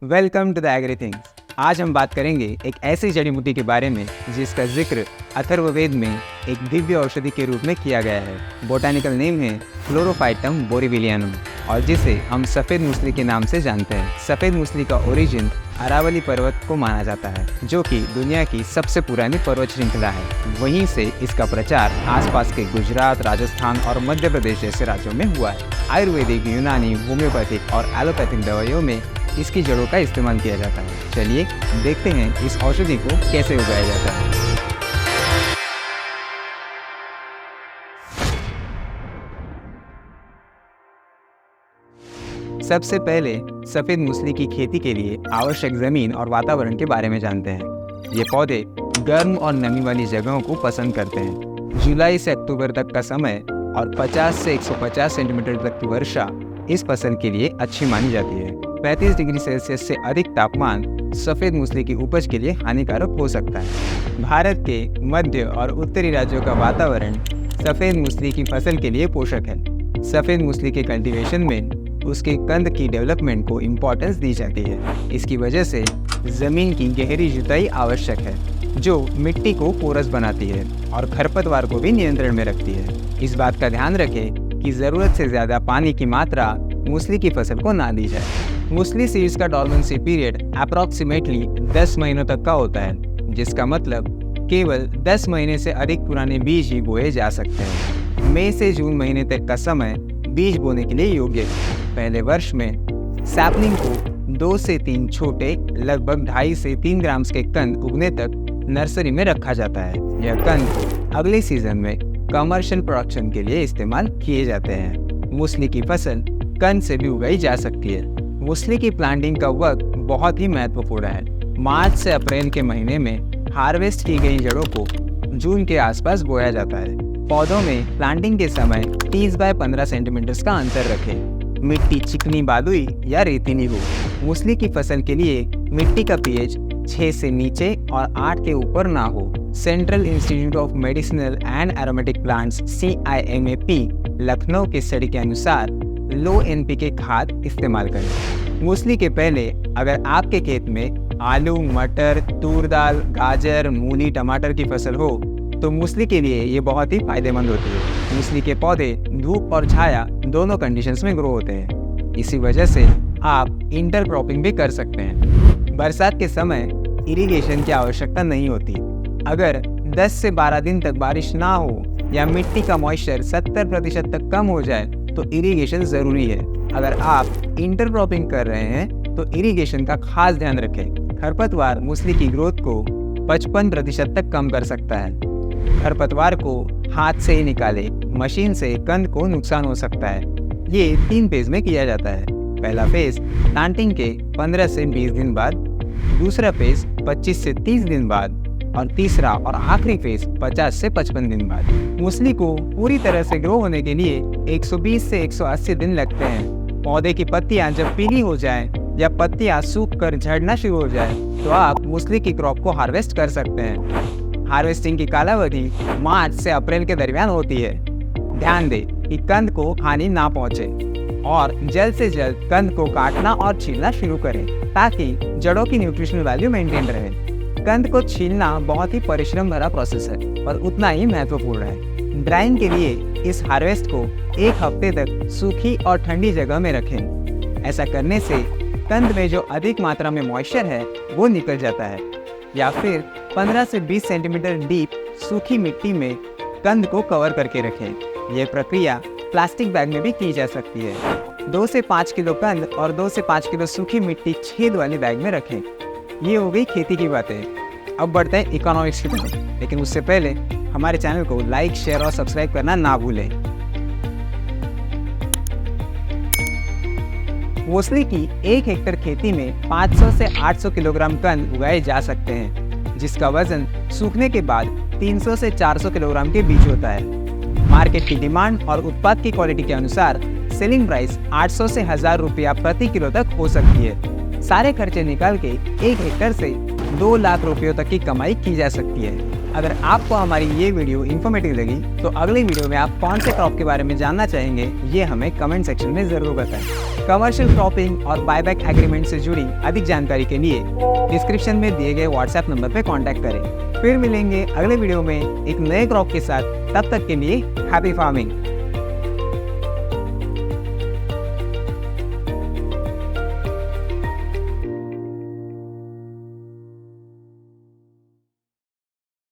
Welcome to the agri things. आज हम बात करेंगे एक ऐसी जड़ी बूटी के बारे में जिसका जिक्र अथर्ववेद में एक दिव्य औषधि के रूप में किया गया है। बोटानिकल नेम है क्लोरोफाइटम बोरीविलियानम और जिसे हम सफ़ेद मूसली के नाम से जानते हैं। सफ़ेद मूसली का ओरिजिन अरावली पर्वत को माना जाता है, जो कि दुनिया की सबसे पुरानी पर्वत श्रृंखला है। वहीं से इसका प्रचार आसपास के गुजरात, राजस्थान और मध्य प्रदेश जैसे राज्यों में हुआ है। आयुर्वेदिक, यूनानी, होम्योपैथिक और एलोपैथिक दवाइयों में इसकी जड़ों का इस्तेमाल किया जाता है। चलिए देखते हैं इस औषधि को कैसे उगाया जाता है। सबसे पहले सफ़ेद मूसली की खेती के लिए आवश्यक ज़मीन और वातावरण के बारे में जानते हैं। ये पौधे गर्म और नमी वाली जगहों को पसंद करते हैं। जुलाई से अक्टूबर तक का समय और 50 से 150 सेंटीमीटर तक की वर्षा इस फसल के लिए अच्छी मानी जाती है। 35 डिग्री सेल्सियस से अधिक तापमान सफ़ेद मूसली की उपज के लिए हानिकारक हो सकता है। भारत के मध्य और उत्तरी राज्यों का वातावरण सफ़ेद मूसली की फसल के लिए पोषक है। सफ़ेद मूसली के कल्टीवेशन में उसके कंद की डेवलपमेंट को इम्पोर्टेंस दी जाती है। इसकी वजह से ज़मीन की गहरी जुताई आवश्यक है, जो मिट्टी को पोरस बनाती है और खरपतवार को भी नियंत्रण में रखती है। इस बात का ध्यान रखें कि ज़रूरत से ज़्यादा पानी की मात्रा मूसली की फसल को ना दी जाए। मूसली सीड्स का डॉर्मेंसी पीरियड अप्रॉक्सीमेटली 10 महीनों तक का होता है, जिसका मतलब केवल 10 महीने से अधिक पुराने बीज ही बोए जा सकते हैं। मई से जून महीने तक का समय बीज बोने के लिए योग्य है। पहले वर्ष में सैपलिंग को 2 से 3 छोटे लगभग 2.5 से 3 ग्राम के कंद उगने तक नर्सरी में रखा जाता है। यह कंद अगले सीजन में कमर्शियल प्रोडक्शन के लिए इस्तेमाल किए जाते हैं। मूसली की फसल कंद से भी उगाई जा सकती है। मूसली की प्लांटिंग का वक्त बहुत ही महत्वपूर्ण है। मार्च से अप्रैल के महीने में हार्वेस्ट की गई जड़ों को जून के आसपास बोया जाता है। पौधों में प्लांटिंग के समय 30 बाय 15 सेंटीमीटर का अंतर रखें। मिट्टी चिकनी बालुई या रेतीली हो। मूसली की फसल के लिए मिट्टी का पीएच 6 से नीचे और 8 के ऊपर ना हो। Central institute of medicinal and aromatic plants CIMAP Lucknow के स्टडी के अनुसार लो NPK खाद इस्तेमाल करें। मूसली के पहले अगर आपके खेत में आलू, मटर, तूर दाल, गाजर, मूली, टमाटर की फसल हो तो मूसली के लिए ये बहुत ही फायदेमंद होती है। मूसली के पौधे धूप और छाया दोनों कंडीशंस में ग्रो होते हैं। इसी वजह से आप इंटरक्रॉपिंग भी कर सकते हैं। बरसात के समय इरिगेशन की आवश्यकता नहीं होती। अगर 10 से 12 दिन तक बारिश ना हो या मिट्टी का मॉइस्चर 70% तक कम हो जाए तो इरिगेशन ज़रूरी है। अगर आप इंटरक्रॉपिंग कर रहे हैं तो इरिगेशन का खास ध्यान रखें। खरपतवार मूसली की ग्रोथ को 55% तक कम कर सकता है। खरपतवार को हाथ से ही निकाले, मशीन से कंद को नुकसान हो सकता है। ये 3 फेज में किया जाता है। पहला फेज प्लांटिंग के 15 से 20 दिन बाद, दूसरा फेज 25 से 30 दिन बाद और तीसरा और आखिरी फेज 50 से 55 दिन बाद। मूसली को पूरी तरह से ग्रो होने के लिए 120 से 180 दिन लगते हैं। पौधे की पत्तियां जब पीली हो जाएं या पत्तियां सूख कर झड़ना शुरू हो जाए तो आप मूसली की क्रॉप को हार्वेस्ट कर सकते हैं। हार्वेस्टिंग की कालावधि मार्च से अप्रैल के दरमियान होती है। ध्यान दें कि कंद को हानि ना पहुंचे और जल्द से जल्द कंद को काटना और छीलना शुरू करें ताकि जड़ों की न्यूट्रिशनल वैल्यू मेंटेन रहे। कंद को छीलना बहुत ही परिश्रम भरा प्रोसेस है पर उतना ही महत्वपूर्ण है। ड्राइंग के लिए इस हार्वेस्ट को 1 हफ्ते तक सूखी और ठंडी जगह में रखें। ऐसा करने से कंद में जो अधिक मात्रा में मॉइस्चर है वो निकल जाता है। या फिर 15 से 20 सेंटीमीटर डीप सूखी मिट्टी में कंद को कवर करके रखें। यह प्रक्रिया प्लास्टिक बैग में भी की जा सकती है। 2 से 5 किलो कंद और 2 से 5 किलो सूखी मिट्टी छेद वाली बैग में रखें। ये हो गई खेती की बातें। अब बढ़ते हैं इकोनॉमिक्स की तरफ, लेकिन उससे पहले हमारे चैनल को लाइक, शेयर और सब्सक्राइब करना ना भूलें। मूसली की 1 हेक्टेयर खेती में 500 से 800 किलोग्राम कंद उगाए जा सकते हैं, जिसका वजन सूखने के बाद 300 से 400 किलोग्राम के बीच होता है। मार्केट की डिमांड और उत्पाद की क्वालिटी के अनुसार सेलिंग प्राइस 800 से 1000 रुपया प्रति किलो तक हो सकती है। सारे खर्चे निकाल के 1 हेक्टेयर से 2 लाख रुपयों तक की कमाई की जा सकती है। अगर आपको हमारी ये वीडियो इन्फॉर्मेटिव लगी तो अगले वीडियो में आप कौन से क्रॉप के बारे में जानना चाहेंगे ये हमें कमेंट सेक्शन में ज़रूर बताएं। कमर्शियल क्रॉपिंग और बायबैक एग्रीमेंट से जुड़ी अधिक जानकारी के लिए डिस्क्रिप्शन में दिए गए व्हाट्सएप नंबर पर कॉन्टैक्ट करें। फिर मिलेंगे अगले वीडियो में एक नए क्रॉप के साथ। तब तक के लिए हैप्पी फार्मिंग।